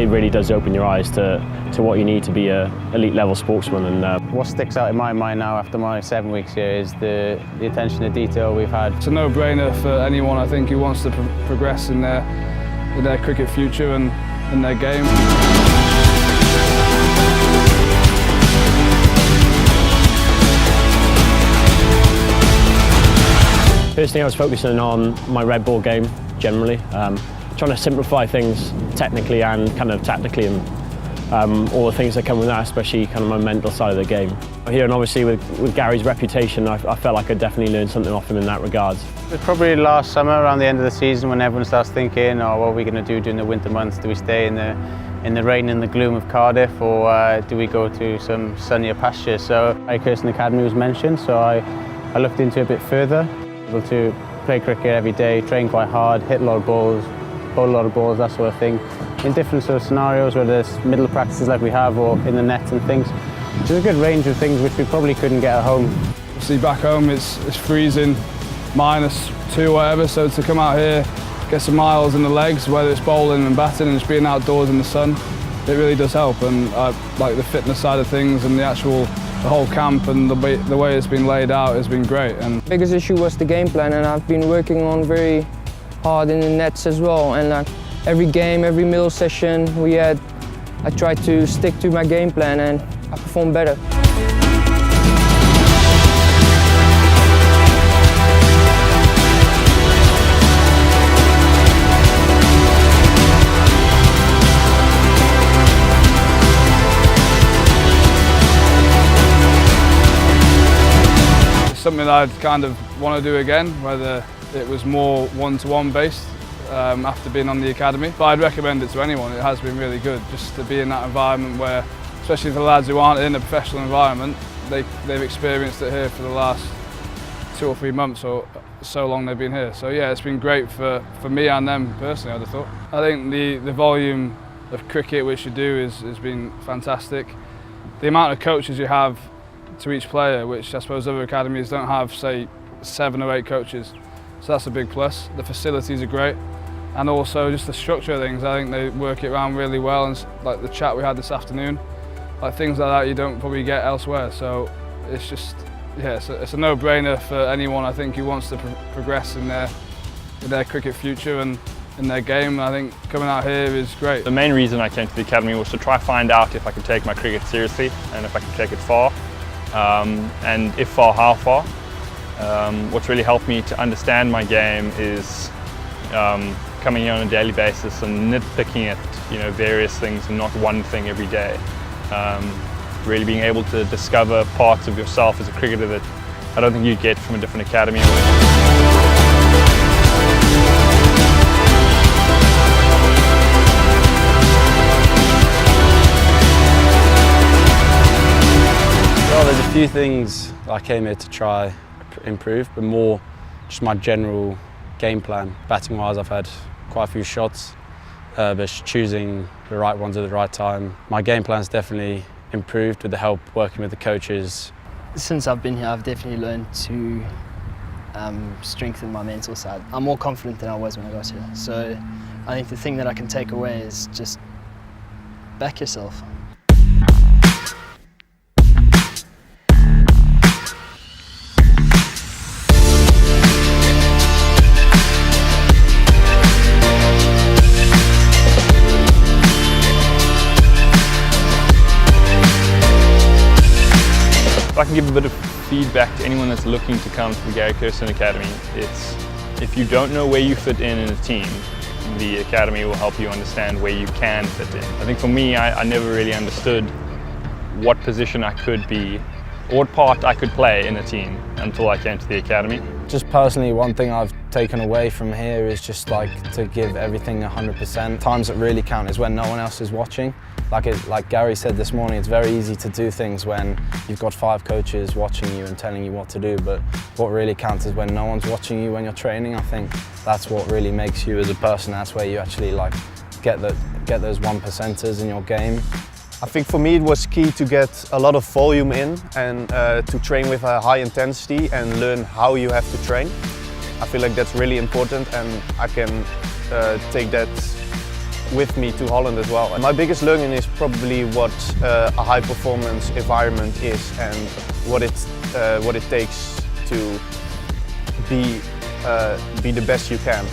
really does open your eyes to what you need to be a elite level sportsman. And what sticks out in my mind now after my 7 weeks here is the attention to detail we've had. It's a no-brainer for anyone, I think, who wants to progress in their cricket future and in their game. Personally, I was focusing on my red ball game generally, trying to simplify things technically and kind of tactically, and all the things that come with that, especially kind of my mental side of the game. Here, and obviously with Gary's reputation, I felt like I could definitely learn something off him in that regard. It was probably last summer, around the end of the season, when everyone starts thinking, oh, what are we going to do during the winter months? Do we stay in the rain and the gloom of Cardiff, or do we go to some sunnier pastures? So Kirsten Academy was mentioned, so I looked into it a bit further. Able to play cricket every day, train quite hard, hit a lot of balls, bowl a lot of balls, that sort of thing, in different sort of scenarios, whether it's middle practices like we have or in the nets and things. Which is a good range of things which we probably couldn't get at home. See, back home it's freezing, -2 whatever, so to come out here, get some miles in the legs, whether it's bowling and batting and just being outdoors in the sun, it really does help. And I like the fitness side of things, and the whole camp and the way it's been laid out has been great. And the biggest issue was the game plan, and I've been working on very hard in the nets as well. And every game, every middle session I tried to stick to my game plan, and I performed better. Something that I'd kind of want to do again, whether it was more one-to-one based after being on the academy. But I'd recommend it to anyone. It has been really good just to be in that environment where, especially for the lads who aren't in a professional environment, they've experienced it here for the last 2 or 3 months or so long they've been here. So yeah, it's been great for me and them personally, I'd have thought. I think the volume of cricket which you do has been fantastic. The amount of coaches you have to each player, which I suppose other academies don't have, say 7 or 8 coaches. So that's a big plus. The facilities are great, and also just the structure of things. I think they work it around really well, and like the chat we had this afternoon, like things like that you don't probably get elsewhere. So it's just, yeah, it's a no-brainer for anyone, I think, who wants to progress in their cricket future and in their game. I think coming out here is great. The main reason I came to the academy was to try find out if I could take my cricket seriously and if I could take it far. And if far, how far. What's really helped me to understand my game is coming here on a daily basis and nitpicking at various things and not one thing every day. Really being able to discover parts of yourself as a cricketer that I don't think you'd get from a different academy. Well, there's a few things I came here to try improve, but more just my general game plan. Batting wise, I've had quite a few shots, but choosing the right ones at the right time. My game plan's definitely improved with the help working with the coaches. Since I've been here, I've definitely learned to strengthen my mental side. I'm more confident than I was when I got here. So I think the thing that I can take away is just back yourself. If I can give a bit of feedback to anyone that's looking to come to the Gary Kirsten Academy, it's if you don't know where you fit in a team, the Academy will help you understand where you can fit in. I think for me, I never really understood what position I could be, or what part I could play in a team until I came to the Academy. Just personally, one thing I've taken away from here is just like to give everything 100%. Times that really count is when no one else is watching. Like Gary said this morning, it's very easy to do things when you've got 5 coaches watching you and telling you what to do, but what really counts is when no one's watching you when you're training. I think that's what really makes you as a person. That's where you actually get those 1%ers in your game. I think for me it was key to get a lot of volume in and to train with a high intensity and learn how you have to train. I feel like that's really important, and I can take that with me to Holland as well. My biggest learning is probably what a high performance environment is and what it takes to be the best you can.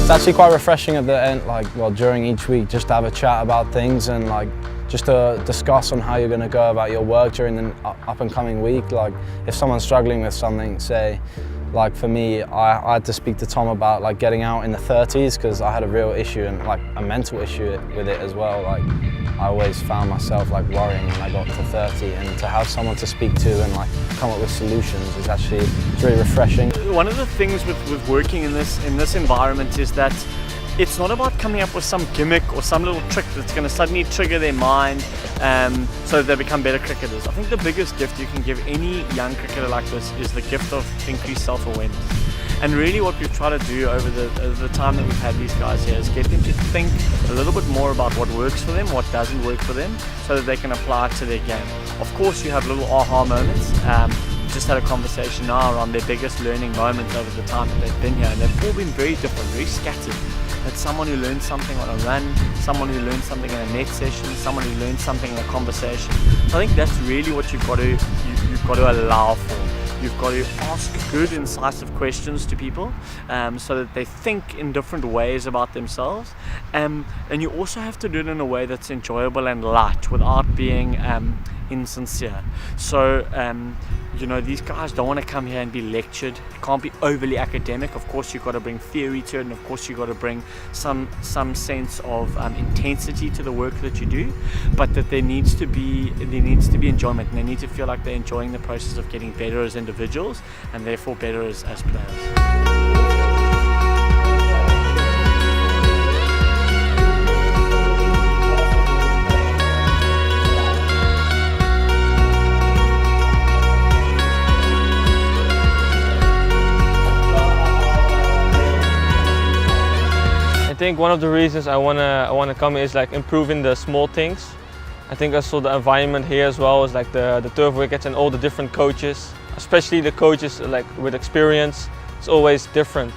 It's actually quite refreshing at the end, during each week, just to have a chat about things and just to discuss on how you're going to go about your work during the up and coming week. If someone's struggling with something, say, for me, I had to speak to Tom about getting out in the 30s because I had a real issue and a mental issue with it as well. I always found myself worrying when I got to 30, and to have someone to speak to and come up with solutions is actually really refreshing. One of the things with working in this environment is that it's not about coming up with some gimmick or some little trick that's going to suddenly trigger their mind so that they become better cricketers. I think the biggest gift you can give any young cricketer like this is the gift of increased self-awareness. And really what we've tried to do over the time that we've had these guys here is get them to think a little bit more about what works for them, what doesn't work for them, so that they can apply it to their game. Of course you have little aha moments. Just had a conversation now around their biggest learning moments over the time that they've been here, and they've all been very different, very scattered. It's someone who learned something on a run, someone who learned something in a net session, someone who learned something in a conversation. So I think that's really what you've got to allow for. You've got to ask good, incisive questions to people so that they think in different ways about themselves. And you also have to do it in a way that's enjoyable and light without being insincere. So, these guys don't want to come here and be lectured. It can't be overly academic. Of course, you've got to bring theory to it, and of course, you've got to bring some sense of intensity to the work that you do. But that there needs to be enjoyment, and they need to feel like they're enjoying the process of getting better as individuals, and therefore better as players. I think one of the reasons I wanna come is improving the small things. I think also the environment here as well is the turf wickets and all the different coaches, especially the coaches with experience. It's always different.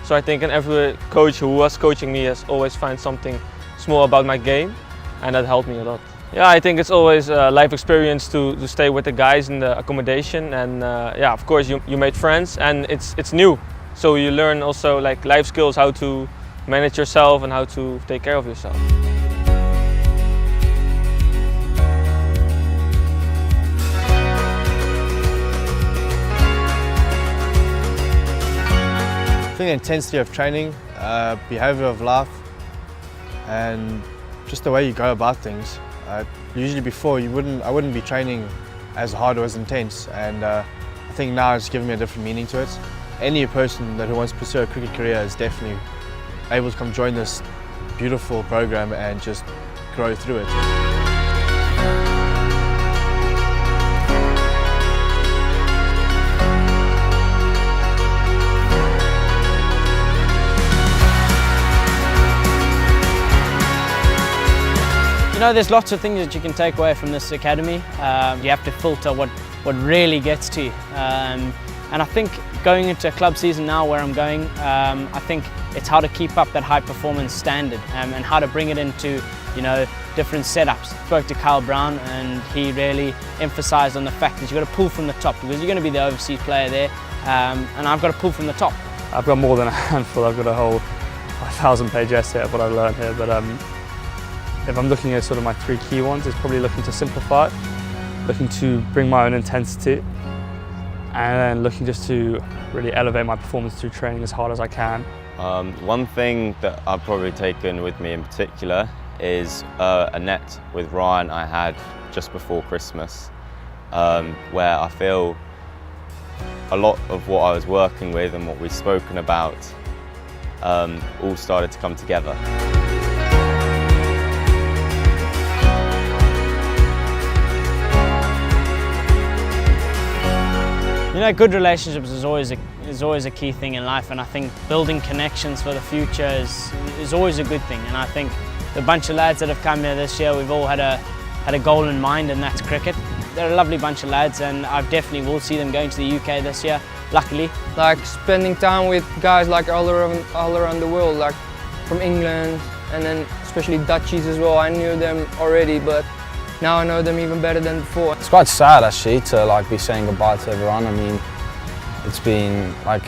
So I think every coach who was coaching me has always found something small about my game, and that helped me a lot. Yeah, I think it's always a life experience to stay with the guys in the accommodation, and of course you made friends, and it's new. So you learn also life skills, how to manage yourself and how to take care of yourself. I think the intensity of training, behaviour of life, and just the way you go about things. Usually before I wouldn't be training as hard or as intense, and I think now it's given me a different meaning to it. Any person who wants to pursue a cricket career is definitely able to come join this beautiful program and just grow through it. There's lots of things that you can take away from this academy. You have to filter what really gets to you. And I think going into a club season now where I'm going, I think it's how to keep up that high performance standard and how to bring it into different setups. Spoke to Kyle Brown, and he really emphasised on the fact that you've got to pull from the top, because you're going to be the overseas player there, and I've got to pull from the top. I've got more than a handful. I've got a whole 1,000-page essay of what I've learned here, but if I'm looking at sort of my three key ones, it's probably looking to simplify, looking to bring my own intensity, and then looking just to really elevate my performance through training as hard as I can. One thing that I've probably taken with me in particular is a net with Ryan I had just before Christmas, where I feel a lot of what I was working with and what we've spoken about all started to come together. You know, good relationships is always a key thing in life, and I think building connections for the future is always a good thing. And I think the bunch of lads that have come here this year, we've all had a goal in mind, and that's cricket. They're a lovely bunch of lads, and I definitely will see them going to the UK this year, luckily. Like spending time with guys like all around the world, like from England, and then especially Dutchies as well. I knew them already, but now I know them even better than before. It's quite sad actually to like be saying goodbye to everyone. I mean, it's been like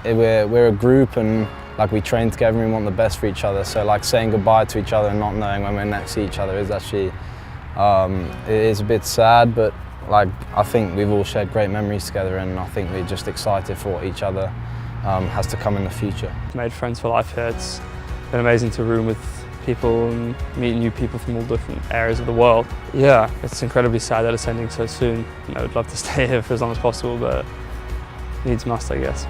we're a group and like we train together and we want the best for each other. So like saying goodbye to each other and not knowing when we're next to each other is actually it is a bit sad, but like I think we've all shared great memories together, and I think we're just excited for what each other has to come in the future. Made friends for life here. It's been amazing to room with people and meet new people from all different areas of the world. Yeah, it's incredibly sad that it's ending so soon. I would love to stay here for as long as possible, but needs must, I guess.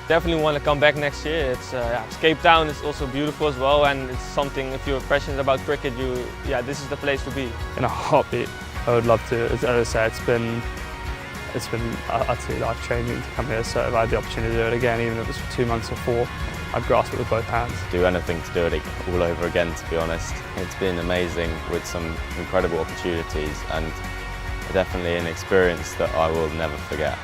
Definitely want to come back next year. It's Cape Town is also beautiful as well, and it's something, if you're passionate about cricket, this is the place to be. In a heartbeat, I would love to. As I said, it's been utterly life-changing to come here. So if I had the opportunity to do it again, even if it was for 2 months or 4, I'd grasp it with both hands. Do anything to do it all over again, to be honest. It's been amazing with some incredible opportunities, and definitely an experience that I will never forget.